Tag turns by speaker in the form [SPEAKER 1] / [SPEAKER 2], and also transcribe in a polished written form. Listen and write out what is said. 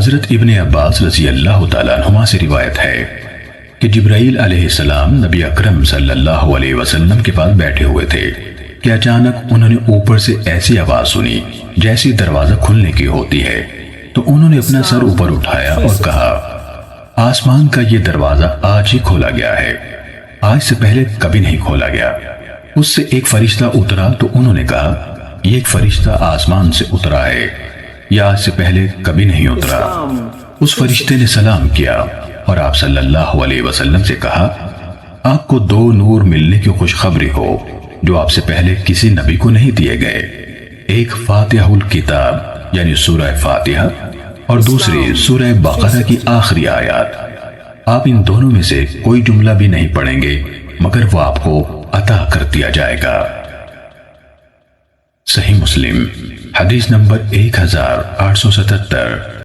[SPEAKER 1] حضرت ابن عباس رضی اللہ تعالیٰ عنہما سے روایت ہے کہ جبرائیل علیہ السلام نبی اکرم صلی اللہ علیہ وسلم کے پاس بیٹھے ہوئے تھے کہ اچانک انہوں نے اوپر سے ایسی آواز سنی جیسی دروازہ کھلنے کی ہوتی ہے، تو انہوں نے اپنا سر اوپر اٹھایا اور کہا، آسمان کا یہ دروازہ آج ہی کھولا گیا ہے، آج سے پہلے کبھی نہیں کھولا گیا۔ اس سے ایک فرشتہ اترا تو انہوں نے کہا، یہ ایک فرشتہ آسمان سے اترا ہے، یہ آج سے پہلے کبھی نہیں اترا۔ اس فرشتے نے سلام کیا اور آپ صلی اللہ علیہ وسلم سے کہا، آپ کو دو نور ملنے کی خوشخبری ہو جو آپ سے پہلے کسی نبی کو نہیں دیے گئے، ایک فاتحہ الکتاب یعنی سورہ فاتحہ اور دوسری سورہ بقرہ کی آخری آیات۔ آپ ان دونوں میں سے کوئی جملہ بھی نہیں پڑھیں گے مگر وہ آپ کو عطا کر دیا جائے گا۔ صحیح مسلم حدیث نمبر 1877۔